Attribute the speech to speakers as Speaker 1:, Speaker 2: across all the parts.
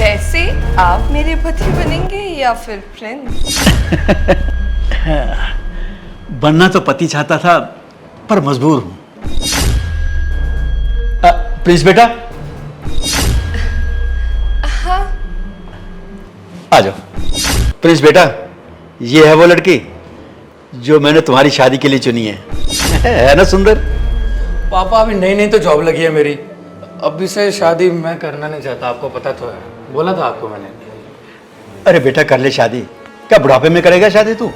Speaker 1: वैसे आप मेरे पति बनेंगे या फिर फ्रेंड?
Speaker 2: बनना तो पति चाहता था पर मजबूर हूं। प्रिंस बेटा,
Speaker 1: हाँ।
Speaker 2: आ जाओ। प्रिंस बेटा, ये है वो लड़की जो मैंने तुम्हारी शादी के लिए चुनी है ना सुंदर?
Speaker 3: पापा अभी नई नई तो जॉब लगी है मेरी, अभी से शादी मैं करना नहीं चाहता, आपको पता तो है, बोला था आपको मैंने।
Speaker 2: अरे बेटा कर ले शादी, क्या बुढ़ापे में करेगा शादी तू?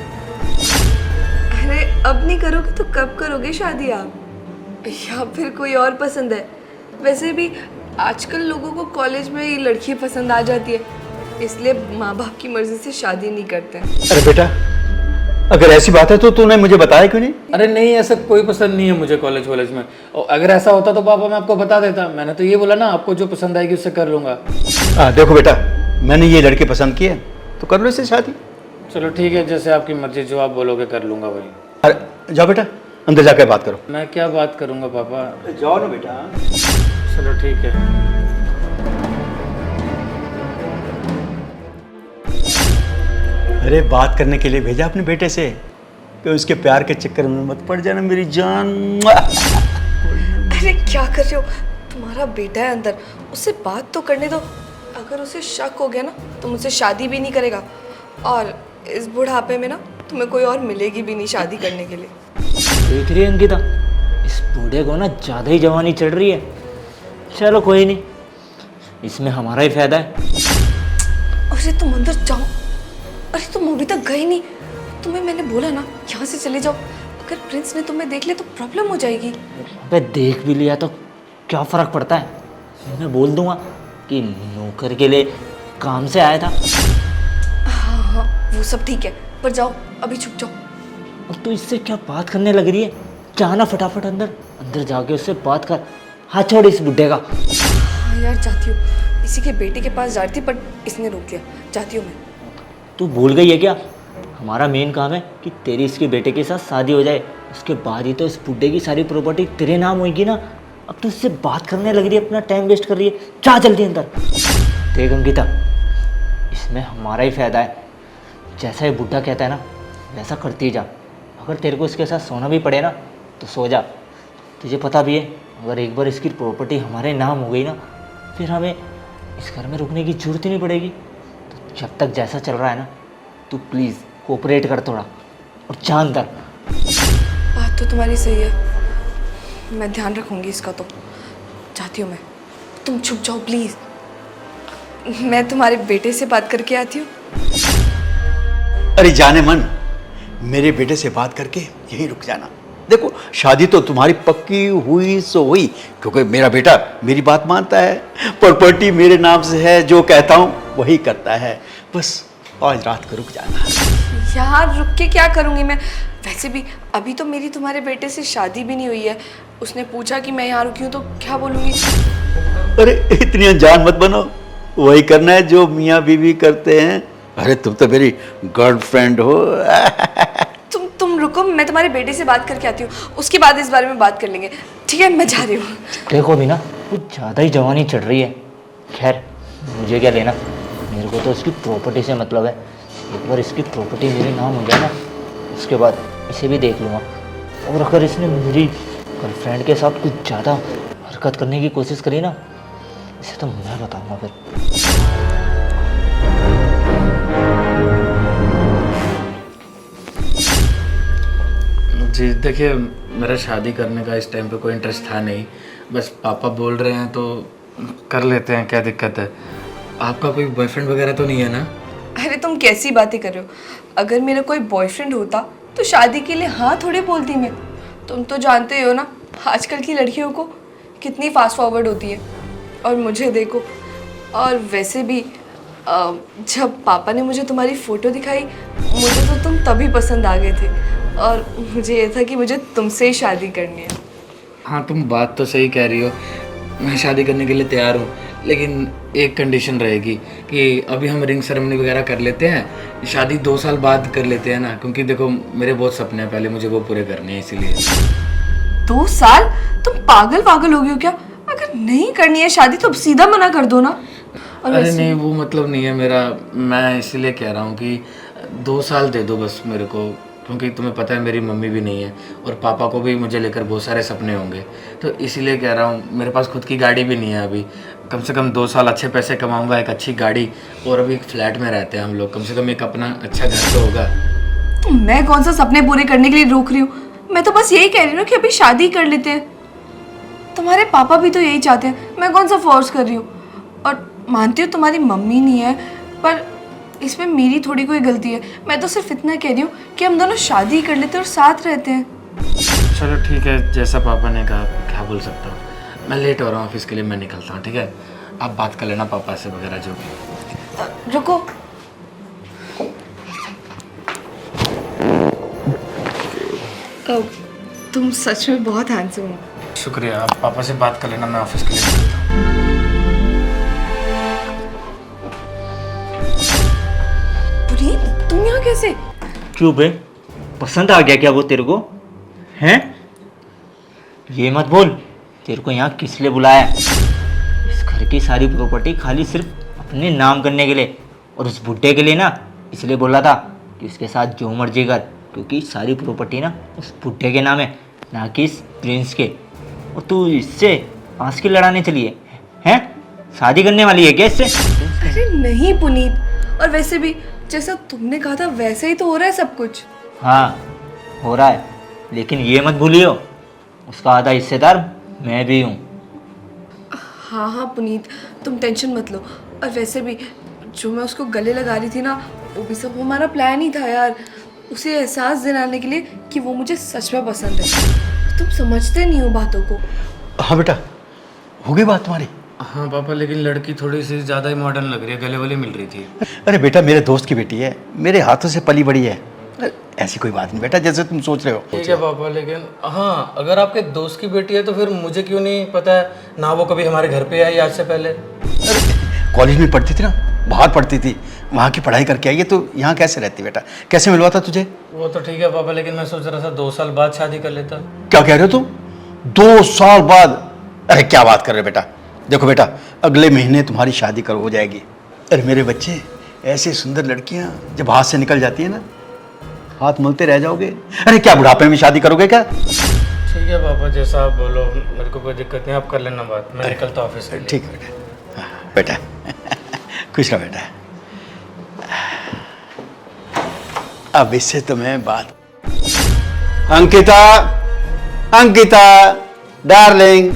Speaker 1: अरे अब नहीं करोगे तो कब करोगे शादी आप? या फिर कोई और पसंद है? वैसे भी आजकल लोगों को कॉलेज में ही लड़की पसंद आ जाती है, इसलिए माँ बाप की मर्जी से शादी नहीं करते।
Speaker 2: अरे बेटा, अगर ऐसी बात है तो तूने मुझे बताया क्यों नहीं?
Speaker 3: अरे नहीं, ऐसा कोई पसंद नहीं है मुझे कॉलेज वॉलेज में, और अगर ऐसा होता तो पापा मैं आपको बता देता, मैंने तो ये बोला ना आपको जो पसंद आएगी उससे कर लूंगा।
Speaker 2: देखो बेटा, मैंने ये लड़के पसंद किए तो कर लो इससे शादी।
Speaker 3: चलो ठीक है, जैसे आपकी मर्जी, जो आप बोलोगे कर लूंगा वही।
Speaker 2: अरे जाओ बेटा, अंदर जाकर बात करो।
Speaker 3: मैं क्या बात करूंगा पापा?
Speaker 2: जाओ ना बेटा।
Speaker 3: चलो ठीक है।
Speaker 2: अरे बात करने के लिए भेजा अपने बेटे से कि उसके प्यार के चक्कर में मत पड़ जाना मेरी जान।
Speaker 1: अरे क्या कर रहे हो? तुम्हारा बेटा है अंदर, उससे बात तो करने दो। अगर उसे शक हो गया ना तो मुझसे शादी भी नहीं करेगा, और इस बुढ़ापे में ना तुम्हें कोई और मिलेगी भी नहीं शादी करने के लिए।
Speaker 4: देख रही है अंकिता, इस बूढ़े को ना ज़्यादा ही जवानी चढ़ रही है। चलो कोई नहीं, इसमें हमारा ही फायदा है।
Speaker 1: अरे तुम अंदर जाओ। अरे तुम अभी तक गए नहीं, तुम्हें मैंने बोला ना यहाँ से चले जाओ। अगर प्रिंस ने तुम्हें देख लिया तो प्रॉब्लम हो जाएगी।
Speaker 4: अबे देख भी लिया तो क्या फ़र्क पड़ता है? मैं बोल दूंगा कि नौकर के लिए काम से आया था।
Speaker 1: हाँ हाँ वो सब ठीक है, पर जाओ अभी, छुप जाओ।
Speaker 4: और तू इससे क्या बात करने लग रही है? जाना फटाफट अंदर, अंदर जाके उससे बात कर। हाथ छोड़ इस बुड्ढे का।
Speaker 1: हाँ यार जाती हूँ, इसी के बेटे के पास जा रही थी पर इसने रोक दिया। जाती हूँ मैं।
Speaker 4: तू भूल गई है क्या? हमारा मेन काम है कि तेरी इसके बेटे के साथ शादी हो जाए, उसके बाद ही तो इस बुड्ढे की सारी प्रॉपर्टी तेरे नाम होगी ना। अब तो इससे बात करने लग रही है, अपना टाइम वेस्ट कर रही है। जा जल्दी अंदर। देख अंकिता, इसमें हमारा ही फायदा है। जैसा ये बुड्ढा कहता है ना वैसा करती जा। अगर तेरे को इसके साथ सोना भी पड़े ना तो सो जा। तुझे पता भी है, अगर एक बार इसकी प्रॉपर्टी हमारे नाम हो गई ना फिर हमें इस घर में रुकने की जरूरत ही नहीं पड़ेगी। तो जब तक जैसा चल रहा है ना, तू प्लीज़ कोऑपरेट कर थोड़ा और जा अंदर।
Speaker 1: बात तो तुम्हारी सही है, मैं ध्यान रखूंगी इसका। तो जाती हूँ मैं, तुम छुप जाओ प्लीज। मैं तुम्हारे बेटे से बात करके आती हूँ।
Speaker 2: अरे जाने मन, मेरे बेटे से बात करके यहीं रुक जाना। देखो शादी तो तुम्हारी पक्की हुई सो हुई, क्योंकि मेरा बेटा मेरी बात मानता है, प्रॉपर्टी मेरे नाम से है, जो कहता हूँ वही करता है। बस आज रात को रुक जाना।
Speaker 1: यहाँ रुक के क्या करूँगी मैं? वैसे भी अभी तो मेरी तुम्हारे बेटे से शादी भी नहीं हुई है। उसने पूछा कि मैं यहाँ रुकी हूँ तो क्या बोलूँगी?
Speaker 2: अरे इतनी अनजान मत बनो, वही करना है जो मियाँ बीवी करते हैं। अरे तुम तो मेरी गर्लफ्रेंड हो।
Speaker 1: तुम रुको, मैं तुम्हारे बेटे से बात करके आती हूँ, उसके बाद इस बारे में बात कर लेंगे। ठीक है, मैं जा रही हूँ।
Speaker 4: देखो भी ना, कुछ ज़्यादा ही जवानी चढ़ रही है। खैर मुझे क्या लेना, मेरे को तो इसकी प्रॉपर्टी से मतलब है। एक बार इसकी प्रॉपर्टी मेरे नाम हो जाए ना, उसके बाद इसे भी देख लूँगा। और अगर इसने मेरी गर्लफ्रेंड के साथ कुछ ज़्यादा हरकत करने की कोशिश करी ना, इसे तो मैं बताऊँगा फिर।
Speaker 3: जी देखिए, मेरा शादी करने का इस टाइम पे कोई इंटरेस्ट था नहीं, बस पापा बोल रहे हैं तो कर लेते हैं, क्या दिक्कत है? आपका कोई बॉयफ्रेंड वगैरह तो नहीं है ना?
Speaker 1: अरे तुम कैसी बातें कर रहे हो? अगर मेरा कोई बॉयफ्रेंड होता तो शादी के लिए हाँ थोड़े बोलती मैं। तुम तो जानते हो ना आजकल की लड़कियों को कितनी फास्ट फॉरवर्ड होती है, और मुझे देखो। और वैसे भी जब पापा ने मुझे तुम्हारी फ़ोटो दिखाई, मुझे तो तुम तभी पसंद आ गए थे, और मुझे ये था कि मुझे तुमसे ही शादी करनी है।
Speaker 3: हाँ तुम बात तो सही कह रही हो, मैं शादी करने के लिए तैयार हूँ, लेकिन एक कंडीशन रहेगी कि अभी हम रिंग सेरेमनी वगैरह कर लेते हैं, शादी 2 साल बाद कर लेते हैं ना, क्योंकि देखो मेरे बहुत सपने हैं, पहले मुझे वो पूरे करने हैं इसीलिए।
Speaker 1: 2 साल? तुम पागल पागल हो गए हो क्या? अगर नहीं करनी है शादी तो सीधा मना कर दो ना। और
Speaker 3: अरे
Speaker 1: वैसे
Speaker 3: नहीं, वो मतलब नहीं है मेरा। मैं इसीलिए कह रहा हूँ कि 2 साल दे दो बस मेरे को, क्योंकि तुम्हें पता है मेरी मम्मी भी नहीं है और पापा को भी मुझे लेकर बहुत सारे सपने होंगे। तो इसीलिए कह रहा हूँ, मेरे पास खुद की गाड़ी भी नहीं है अभी। कम से कम 2 साल अच्छे पैसे कमाऊँगा, एक अच्छी गाड़ी, और अभी एक फ्लैट में रहते हैं हम लोग, कम से कम एक अपना अच्छा घर तो होगा।
Speaker 1: तो मैं कौन सा सपने पूरे करने के लिए रोक रही हूँ? मैं तो बस यही कह रही हूँ कि अभी शादी कर लेते हैं। तुम्हारे पापा भी तो यही चाहते हैं, मैं कौन सा फोर्स कर रही हूँ। और मानती हूँ तुम्हारी मम्मी नहीं है, पर इसमें मेरी थोड़ी कोई गलती है। मैं तो सिर्फ इतना कह रही हूँ कि हम दोनों शादी कर लेते हैं और साथ रहते हैं।
Speaker 3: चलो ठीक है, जैसा पापा ने कहा, क्या बोल सकता हूँ। मैं लेट हो रहा हूँ ऑफिस के लिए, मैं निकलता हूँ, ठीक है? आप बात कर लेना पापा से वगैरह जो भी।
Speaker 1: रुको, तुम सच में बहुत हैंडसम हो।
Speaker 3: शुक्रिया, आप पापा से बात कर लेना, मैं ऑफिस के लिए निकलता हूँ।
Speaker 1: पुनीत, तुम यहाँ कैसे?
Speaker 4: क्यों बे, पसंद आ गया क्या वो तेरे को? हैं? ये मत बोल, तेरे को यहाँ किस लिए बुलाया? इस घर की सारी प्रॉपर्टी खाली सिर्फ अपने नाम करने के लिए, और उस बुड्ढे के लिए ना इसलिए बोला था कि उसके साथ जो मर्जी कर, क्योंकि सारी प्रॉपर्टी ना उस बुड्ढे के नाम है, ना कि इस प्रिंस के। और तू इससे आंस की लड़ाने चली है? हैं? शादी करने वाली है क्या इससे?
Speaker 1: अरे नहीं पुनीत, और वैसे भी जैसा तुमने कहा था वैसे ही तो हो रहा है सब कुछ।
Speaker 4: हाँ हो रहा है, लेकिन ये मत भूलियो उसका आधा हिस्सेदार मैं भी हूँ।
Speaker 1: हाँ हाँ पुनीत, तुम टेंशन मत लो। और वैसे भी जो मैं उसको गले लगा रही थी ना, वो भी सब हमारा प्लान ही था यार, उसे एहसास दिलाने के लिए कि वो मुझे सच में पसंद है। तुम समझते नहीं हो बातों को।
Speaker 2: हाँ बेटा, हो गई बात तुम्हारी?
Speaker 3: हाँ पापा, लेकिन लड़की थोड़ी सी ज़्यादा ही मॉडर्न लग रही है, गले वाली मिल रही थी।
Speaker 2: अरे बेटा, मेरे दोस्त की बेटी है, मेरे हाथों से पली बड़ी है। अरे, ऐसी कोई बात नहीं बेटा, जैसे तुम सोच रहे हो।
Speaker 3: ठीक है पापा, लेकिन हाँ, अगर आपके दोस्त की बेटी है तो फिर मुझे क्यों नहीं पता है ना, वो कभी हमारे घर पे आई आज से पहले।
Speaker 2: कॉलेज में पढ़ती थी ना, बाहर पढ़ती थी, वहाँ की पढ़ाई करके आई है, तो यहाँ कैसे रहती बेटा? कैसे मिलवाता तुझे?
Speaker 3: वो तो ठीक है पापा, लेकिन मैं सोच रहा था 2 साल बाद शादी कर लेता।
Speaker 2: क्या कह रहे हो तुम? 2 साल बाद? अरे क्या बात कर रहे हो बेटा? देखो बेटा, अगले महीने तुम्हारी शादी कर हो जाएगी। अरे मेरे बच्चे, ऐसी सुंदर लड़कियां जब हाथ से निकल जाती है ना, हाथ मलते रह जाओगे। अरे क्या बुढ़ापे में शादी करोगे क्या?
Speaker 3: ठीक है पापा, जैसा आप बोलो, मेरे को कोई दिक्कत नहीं, आप कर लेना बात, मैं निकलता ऑफिस के लिए।
Speaker 2: ठीक है बेटा। हाँ, बेटा खुश रहो बेटा। अब इससे तो मैं बात, अंकिता, अंकिता डार्लिंग।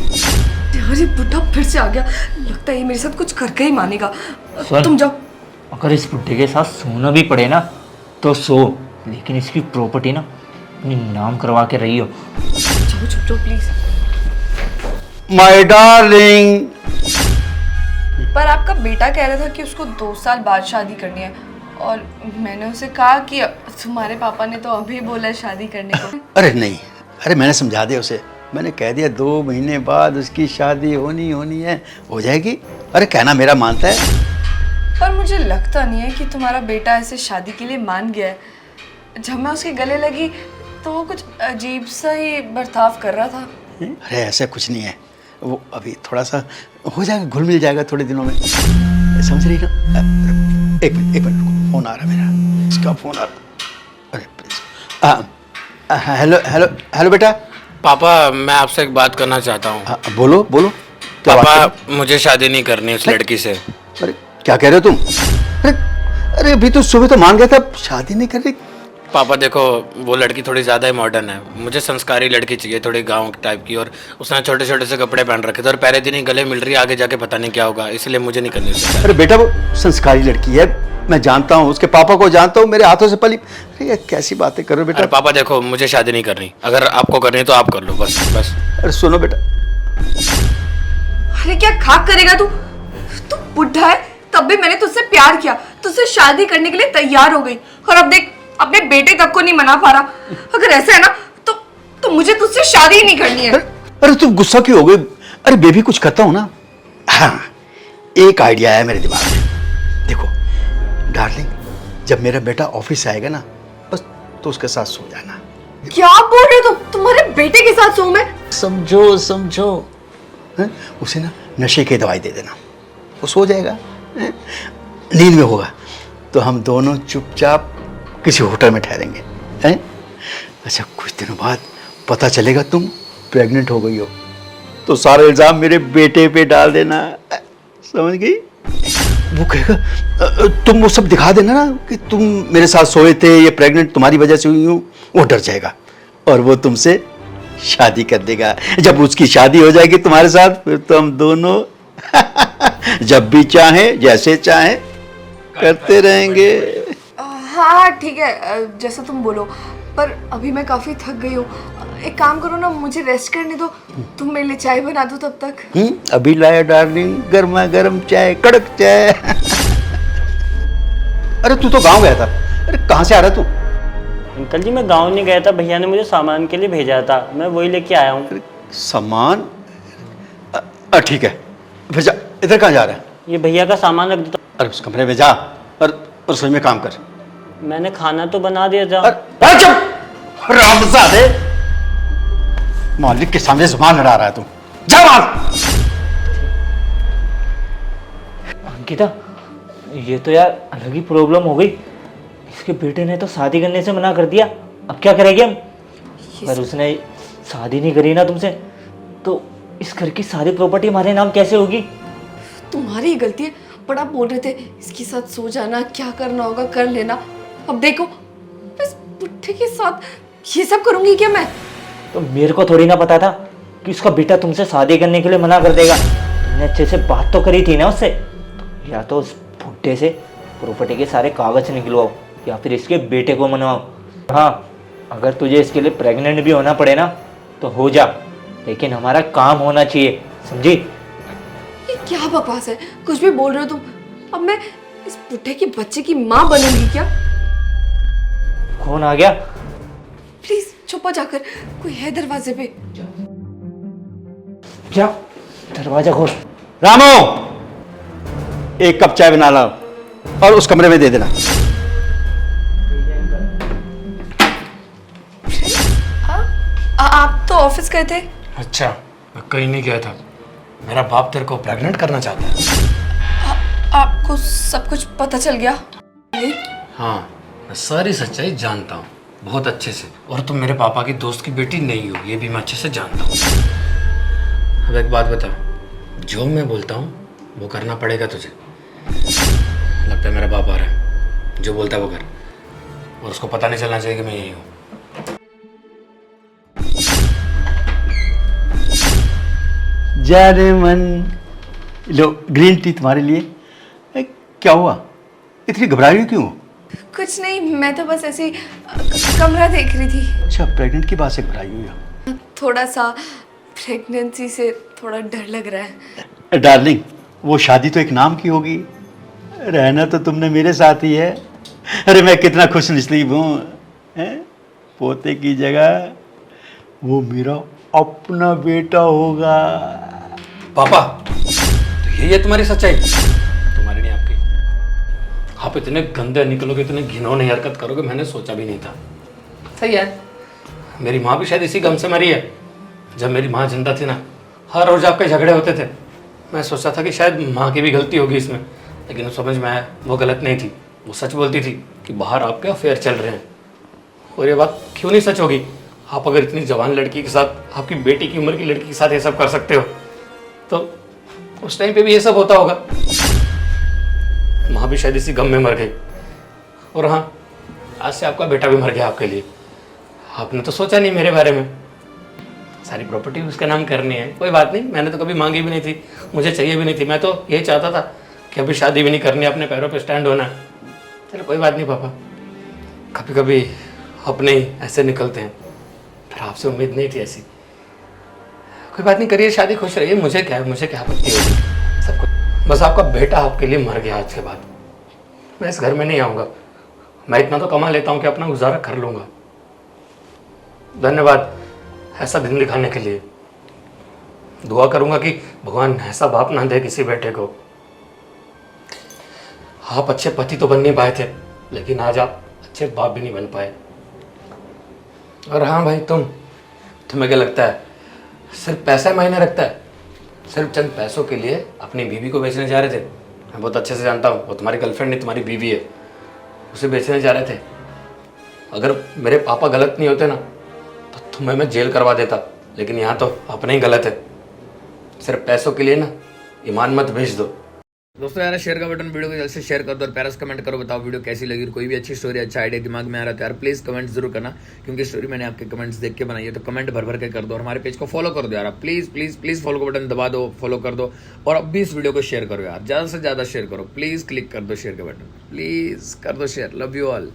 Speaker 1: यार ये बुढ़ा फिर से आ गया, लगता है ये मेरे साथ कुछ करके ही मानेगा।
Speaker 4: सुन,
Speaker 1: तुम जाओ।
Speaker 4: अगर इस बुड्ढे के साथ सोना भी पड़े ना तो सो, लेकिन इसकी प्रॉपर्टी ना अपने नाम करवा के रही हो।
Speaker 1: जाओ, चुप जाओ प्लीज।
Speaker 2: My darling.
Speaker 1: पर आपका बेटा कह रहा था कि उसको 2 साल बाद शादी करनी है, और मैंने उसे कहा कि तुम्हारे पापा ने तो अभी बोला है शादी करने को।
Speaker 2: अरे नहीं, अरे मैंने समझा दिया उसे, मैंने कह दिया 2 महीने बाद उसकी शादी होनी है, हो जाएगी। अरे कहना मेरा मानता है।
Speaker 1: पर मुझे लगता नहीं है कि तुम्हारा बेटा ऐसे शादी के लिए मान गया है। जब मैं उसके गले लगी तो वो कुछ अजीब सा ही बर्ताव कर रहा था।
Speaker 2: अरे ऐसा कुछ नहीं है, वो अभी थोड़ा सा हो जाएगा, घुल मिल जाएगा थोड़े दिनों में, समझ रही ना? एक मिनट रुको, फोन आ रहा है मेरा, इसका फोन आ रहा। अरे प्लीज, हेलो हेलो हेलो बेटा।
Speaker 3: पापा, मैं आपसे एक बात करना चाहता हूँ।
Speaker 2: बोलो बोलो, क्या बात है?
Speaker 3: पापा, मुझे शादी नहीं करनी उस लड़की से।
Speaker 2: अरे क्या कह रहे हो तुम? अरे अरे अभी तो सुबह तो मान गया था, शादी नहीं कर रही।
Speaker 3: पापा देखो, वो लड़की थोड़ी ज़्यादा ही मॉडर्न है, मुझे संस्कारी लड़की चाहिए, थोड़ी गांव टाइप की, और उसने छोटे छोटे से कपड़े पहन रखे थे और पहले दिन ही गले मिल रही है, आगे जाके पता नहीं क्या होगा, इसलिए मुझे नहीं करनी उससे।
Speaker 2: अरे बेटा, वो संस्कारी लड़की है, मैं जानता हूँ, उसके पापा को जानता हूँ, मेरे हाथों से पली। अरे कैसी बातें कर रहे हो बेटा?
Speaker 3: अरे पापा देखो, मुझे शादी नहीं करनी, अगर आपको करनी है तो आप कर लो, बस बस।
Speaker 2: अरे सुनो बेटा।
Speaker 1: अरे क्या खाक करेगा तू? तू बुढ़ा है, तब भी मैंने तुझसे प्यार किया, तुझसे शादी करने के लिए तैयार हो गई, और अब देख अपने बेटे तक को नहीं मना पा रहा। अगर ऐसा है ना तो मुझे तुझसे शादी ही नहीं करनी है।
Speaker 2: अरे तुम गुस्सा क्यों हो गई? अरे बेबी, कुछ करता हूँ ना। हाँ, एक आइडिया है मेरे दिमाग में। देखो डार्लिंग, जब मेरा बेटा ऑफिस से आएगा ना, बस तो उसके साथ सो जाना।
Speaker 1: क्या बोल रहे हो तुम? तुम्हारे बेटे के साथ सो मैं?
Speaker 2: समझो समझो। उसे ना नशे की दवाई दे देना, वो सो जाएगा, नींद में होगा तो हम दोनों चुपचाप किसी होटल में ठहरेंगे हैं? अच्छा कुछ दिनों बाद पता चलेगा तुम प्रेग्नेंट हो गई हो तो सारा इल्जाम मेरे बेटे पे डाल देना, समझ गई? वो कहेगा तुम वो सब दिखा देना ना कि तुम मेरे साथ सोए थे, ये प्रेग्नेंट तुम्हारी वजह से हुई हूँ, वो डर जाएगा और वो तुमसे शादी कर देगा। जब उसकी शादी हो जाएगी तुम्हारे साथ फिर तो हम दोनों जब भी चाहें जैसे चाहें करते रहेंगे।
Speaker 1: हाँ ठीक है, जैसा तुम बोलो, पर अभी मैं काफ़ी थक गई हूँ। एक काम करो ना, मुझे रेस्ट करने दो, तुम मेरे लिए चाय बना दो तब तक।
Speaker 2: अभी लाया डार्लिंग गर्मा गर्म चाय, कड़क चाय। अरे तू तो गांव गया था, अरे कहाँ से आ रहा तू?
Speaker 4: अंकल जी मैं गांव नहीं गया था, भैया ने मुझे सामान के लिए भेजा था, मैं वही लेके आया हूँ।
Speaker 2: सामान? ठीक है, फिर जा। इधर कहाँ जा रहा है?
Speaker 4: ये भैया का सामान रख दो।
Speaker 2: अरे उस कमरे में जा और रसोई में काम कर।
Speaker 4: मैंने खाना तो बना दिया जा।
Speaker 2: अरे चुप रामजादे, मालिक के सामने जुबान लड़ा रहा है तू, जा वहां।
Speaker 4: अंकिता ये तो यार अलग ही प्रॉब्लम हो गई, इसके बेटे ने तो शादी करने से मना कर दिया, अब क्या करेंगे हम? अगर उसने शादी नहीं करी ना तुमसे तो इस घर की सारी प्रॉपर्टी हमारे नाम कैसे होगी?
Speaker 1: तुम्हारी ही गलती है, बड़ा बोल रहे थे इसके साथ सो जाना, क्या करना होगा कर लेना। अब देखो इस बुढ़े के साथ ये सब करूंगी क्या मैं?
Speaker 4: तो मेरे को थोड़ी ना पता था कि उसका बेटा तुमसे शादी करने के लिए मना कर देगा। तुमने अच्छे से बात तो करी थी ना उससे, तो या तो उस बुढ़े से प्रॉपर्टी के सारे कागज निकलवाओ या फिर इसके बेटे को मनवाओ। हाँ अगर तुझे इसके लिए प्रेग्नेंट भी होना पड़े ना तो हो जा, लेकिन हमारा काम होना चाहिए, समझी?
Speaker 1: ये क्या बकवास है, कुछ भी बोल रहे हो तुम। अब मैं इस बुढ़े के बच्चे की माँ बनूंगी क्या?
Speaker 4: कौन आ गया?
Speaker 1: प्लीज छुपा जाकर, कोई है दरवाजे पे।
Speaker 4: क्या? दरवाजा खोल।
Speaker 2: रामो एक कप चाय बना लाओ और उस कमरे में दे देना।
Speaker 1: आप तो ऑफिस गए थे।
Speaker 3: अच्छा मैं कहीं नहीं गया था, मेरा बाप तेरे को प्रेग्नेंट करना चाहता है।
Speaker 1: आपको सब कुछ पता चल गया?
Speaker 3: हाँ मैं सारी सच्चाई जानता हूँ बहुत अच्छे से, और तुम मेरे पापा की दोस्त की बेटी नहीं हो ये भी मैं अच्छे से जानता हूँ। अब एक बात बता, जो मैं बोलता हूँ वो करना पड़ेगा तुझे। लगता है मेरा बाप आ रहा है, जो बोलता है वो कर, और उसको पता नहीं चलना चाहिए कि मैं यही हूँ।
Speaker 2: जाने मन, लो ग्रीन टी तुम्हारे लिए। क्या हुआ, इतनी घबराई हुई क्यों?
Speaker 1: कुछ नहीं, मैं तो बस ऐसे ही कमरा देख रही थी।
Speaker 2: अच्छा प्रेग्नेंट की बात से घबराई हुई हो?
Speaker 1: थोड़ा सा प्रेगनेंसी से थोड़ा डर लग रहा है।
Speaker 2: डार्लिंग वो शादी तो एक नाम की होगी, रहना तो तुमने मेरे साथ ही है। अरे मैं कितना खुश नसीब हूँ, पोते की जगह वो मेरा अपना बेटा होगा।
Speaker 3: पापा तो यही है तुम्हारी सच्चाई? तुम्हारी नहीं आपकी। आप इतने गंदे निकलोगे, इतने घिनौने हरकत करोगे मैंने सोचा भी नहीं था। सही है, मेरी माँ भी शायद इसी गम से मरी है। जब मेरी माँ जिंदा थी ना, हर रोज आपके झगड़े होते थे। मैं सोचता था कि शायद माँ की भी गलती होगी इसमें, लेकिन समझ में आया वो गलत नहीं थी। वो सच बोलती थी कि बाहर आपके अफेयर चल रहे हैं, और ये बात क्यों नहीं सच होगी? आप अगर इतनी जवान लड़की के साथ, आपकी बेटी की उम्र की लड़की के साथ ये सब कर सकते हो, तो उस टाइम पे भी ये सब होता होगा। माँ भी शायद इसी गम में मर गई, और हाँ आज से आपका बेटा भी मर गया आपके लिए। आपने तो सोचा नहीं मेरे बारे में। सारी प्रॉपर्टी उसके नाम करनी है, कोई बात नहीं, मैंने तो कभी मांगी भी नहीं थी, मुझे चाहिए भी नहीं थी। मैं तो यही चाहता था कि अभी शादी भी नहीं करनी, अपने पैरों पे स्टैंड होना है। चलो कोई बात नहीं पापा, कभी कभी अपने ही ऐसे निकलते हैं, फिर आपसे उम्मीद नहीं थी ऐसी। कोई बात नहीं, करिए शादी, खुश रहिए, मुझे क्या है, मुझे क्या आपत्ति होगी सब कुछ। बस आपका बेटा आपके लिए मर गया, आज के बाद मैं इस घर में नहीं आऊँगा। मैं इतना तो कमा लेता हूँ कि अपना गुजारा कर लूँगा। धन्यवाद ऐसा दिन दिखाने के लिए। दुआ करूँगा कि भगवान ऐसा बाप ना दे किसी बेटे को। आप अच्छे पति तो बन नहीं पाए थे, लेकिन आज आप अच्छे बाप भी नहीं बन पाए। और हाँ भाई, तुम्हें क्या लगता है सिर्फ पैसा मायने रखता है? सिर्फ चंद पैसों के लिए अपनी बीवी को बेचने जा रहे थे? मैं बहुत अच्छे से जानता हूँ, वो तुम्हारी गर्लफ्रेंड नहीं तुम्हारी बीवी है। उसे बेचने जा रहे थे। अगर मेरे पापा गलत नहीं होते ना तो तुम्हें मैं जेल करवा देता, लेकिन यहाँ तो अपने ही गलत है। सिर्फ पैसों के लिए ना ईमान मत भेज दो। दोस्तों यार शेयर का बटन वीडियो को जल्द से शेयर कर दो और प्यारा सा कमेंट करो, बताओ वीडियो कैसी लगी। कोई भी अच्छी स्टोरी अच्छा आइडिया दिमाग में आ रहा है तो यार प्लीज कमेंट जरूर करना, क्योंकि स्टोरी मैंने आपके कमेंट्स देख के बनाई है। तो कमेंट भर भर के कर दो और हमारे पेज को फॉलो कर दो यार, प्लीज प्लीज प्लीज फॉलो का बटन दबा दो, फॉलो कर दो और अब भी इस वीडियो को शेयर करो यार, ज्यादा से ज्यादा शेयर करो, प्लीज क्लिक कर दो शेयर के बटन, प्लीज कर दो शेयर। Love you all.